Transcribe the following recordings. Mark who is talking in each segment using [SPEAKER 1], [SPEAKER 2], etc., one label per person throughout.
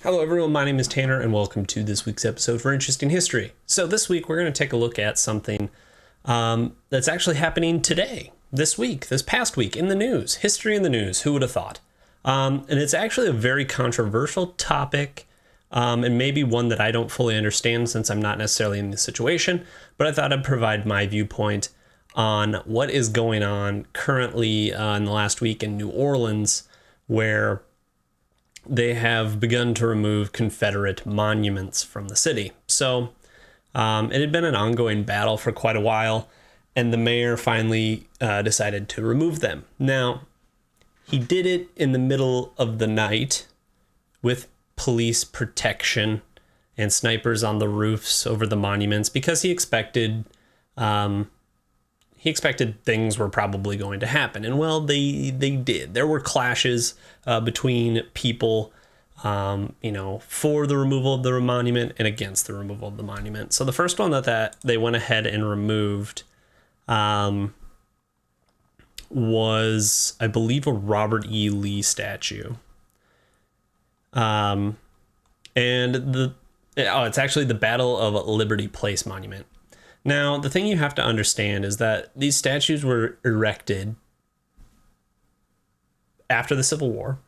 [SPEAKER 1] Hello everyone, my name is Tanner and welcome to this week's episode for Interesting History. So this week we're going to take a look at something that's actually happening today, this week, this past week in the news. History in the news, who would have thought? And it's actually a very controversial topic and maybe one that I don't fully understand since I'm not necessarily in the situation, but I thought I'd provide my viewpoint on what is going on currently in the last week in New Orleans, where they have begun to remove Confederate monuments from the city. So it had been an ongoing battle for quite a while, and the mayor finally decided to remove them. Now, he did it in the middle of the night with police protection and snipers on the roofs over the monuments because he expected things were probably going to happen. And well, they did. There were clashes between people, for the removal of the monument and against the removal of the monument. So the first one that they went ahead and removed was, I believe, a Robert E. Lee statue. And it's actually the Battle of Liberty Place monument. Now, the thing you have to understand is that these statues were erected after the Civil War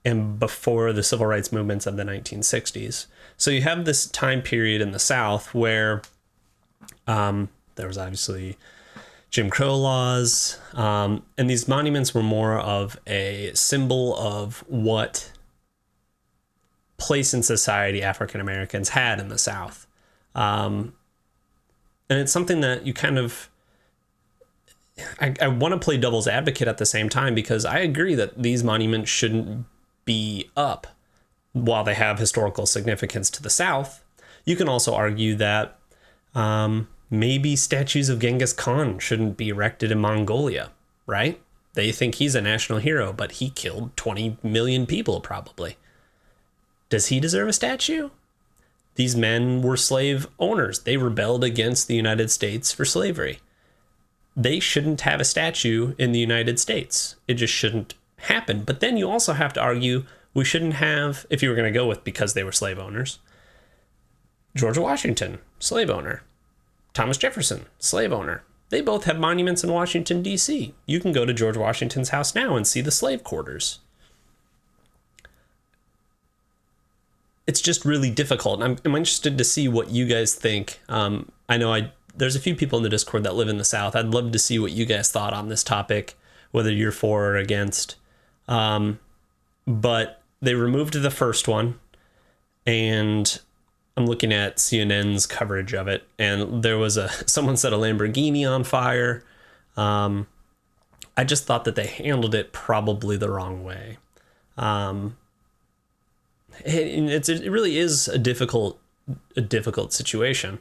[SPEAKER 1] and before the civil rights movements of the 1960s. So you have this time period in the South where there was obviously Jim Crow laws, and these monuments were more of a symbol of what place in society African Americans had in the South. And it's something that you kind of, I want to play devil's advocate at the same time, because I agree that these monuments shouldn't be up while they have historical significance to the South. You can also argue that maybe statues of Genghis Khan shouldn't be erected in Mongolia, right? They think he's a national hero, but he killed 20 million people probably. Does he deserve a statue? These men were slave owners. They rebelled against the United States for slavery. They shouldn't have a statue in the United States. It just shouldn't happen. But then you also have to argue we shouldn't have, if you were going to go with because they were slave owners, George Washington, slave owner. Thomas Jefferson, slave owner. They both have monuments in Washington, D.C. You can go to George Washington's house now and see the slave quarters. It's just really difficult. And I'm interested to see what you guys think. I know there's a few people in the Discord that live in the South. I'd love to see what you guys thought on this topic, whether you're for or against. But they removed the first one, and I'm looking at CNN's coverage of it, and there was someone set a Lamborghini on fire. I just thought that they handled it probably the wrong way. It really is a difficult situation.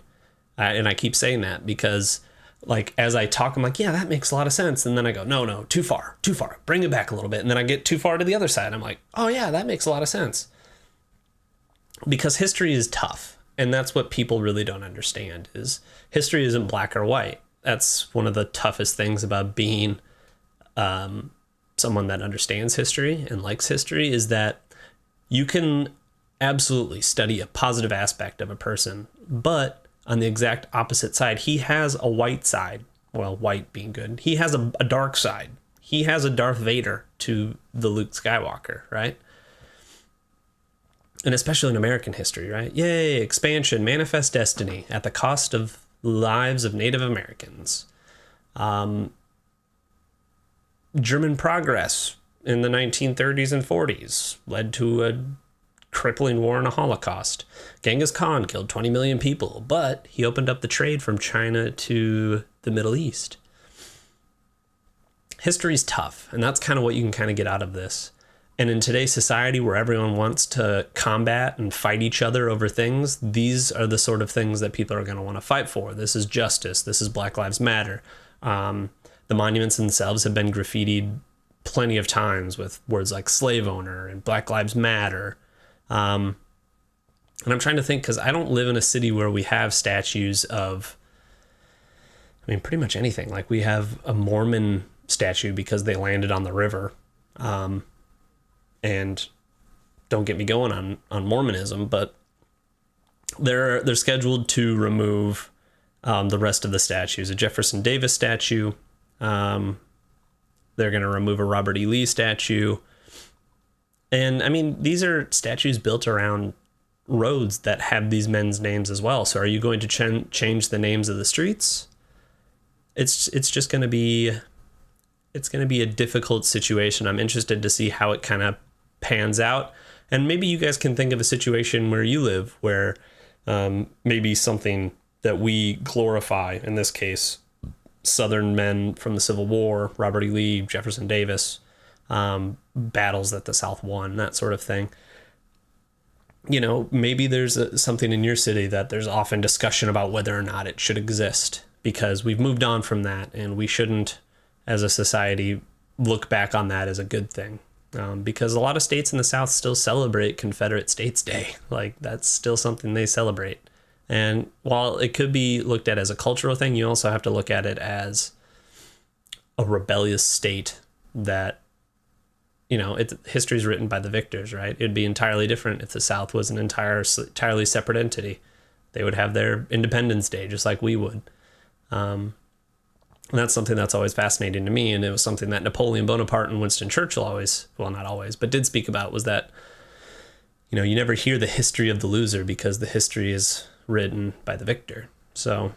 [SPEAKER 1] And I keep saying that because, like, as I talk, I'm like, yeah, that makes a lot of sense. And then I go, no, too far, bring it back a little bit. And then I get too far to the other side. I'm like, oh yeah, that makes a lot of sense. Because history is tough. And that's what people really don't understand, is history isn't black or white. That's one of the toughest things about being someone that understands history and likes history, is that you can absolutely study a positive aspect of a person, but on the exact opposite side, he has a white side. Well, white being good. He has a dark side. He has a Darth Vader to the Luke Skywalker, right? And especially in American history, right? Yay, expansion, manifest destiny at the cost of lives of Native Americans. German progress in the 1930s and 40s led to a crippling war and a Holocaust. Genghis Khan killed 20 million people, but he opened up the trade from China to the Middle East. History's tough, and that's kind of what you can kind of get out of this. And in today's society where everyone wants to combat and fight each other over things, these are the sort of things that people are going to want to fight for. This is justice. This is Black Lives Matter. The monuments themselves have been graffitied plenty of times with words like slave owner and Black Lives Matter. And I'm trying to think, because I don't live in a city where we have statues of, pretty much anything. Like, we have a Mormon statue because they landed on the river. And don't get me going on Mormonism, but they're scheduled to remove the rest of the statues. A Jefferson Davis statue. They're going to remove a Robert E. Lee statue. And I mean, these are statues built around roads that have these men's names as well. So are you going to change the names of the streets? It's just going to be, it's going to be a difficult situation. I'm interested to see how it kind of pans out. And maybe you guys can think of a situation where you live where maybe something that we glorify, in this case, Southern men from the Civil War, Robert E. Lee, Jefferson Davis, battles that the South won, that sort of thing. You know, maybe there's something in your city that there's often discussion about whether or not it should exist, because we've moved on from that, and we shouldn't, as a society, look back on that as a good thing. Because a lot of states in the South still celebrate Confederate States Day. Like, that's still something they celebrate. And while it could be looked at as a cultural thing, you also have to look at it as a rebellious state that, you know, history is written by the victors, right? It'd be entirely different if the South was an entirely separate entity. They would have their Independence Day just like we would. And that's something that's always fascinating to me. And it was something that Napoleon Bonaparte and Winston Churchill always, well, not always, but did speak about, was that, you know, you never hear the history of the loser because the history is written by the victor. So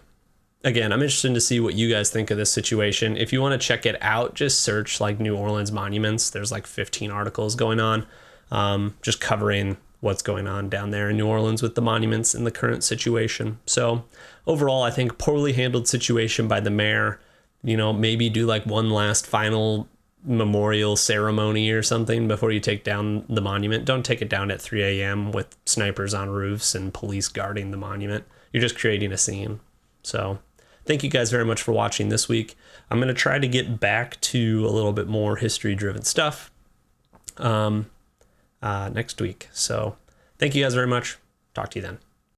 [SPEAKER 1] again, I'm interested to see what you guys think of this situation. If you want to check it out, just search like New Orleans monuments. There's like 15 articles going on, just covering what's going on down there in New Orleans with the monuments in the current situation. So overall, I think poorly handled situation by the mayor. You know, maybe do like one last final memorial ceremony or something before you take down the monument. Don't take it down at 3 a.m. with snipers on roofs and police guarding the monument. You're just creating a scene. So thank you guys very much for watching this week. I'm going to try to get back to a little bit more history-driven stuff next week. So thank you guys very much. Talk to you then.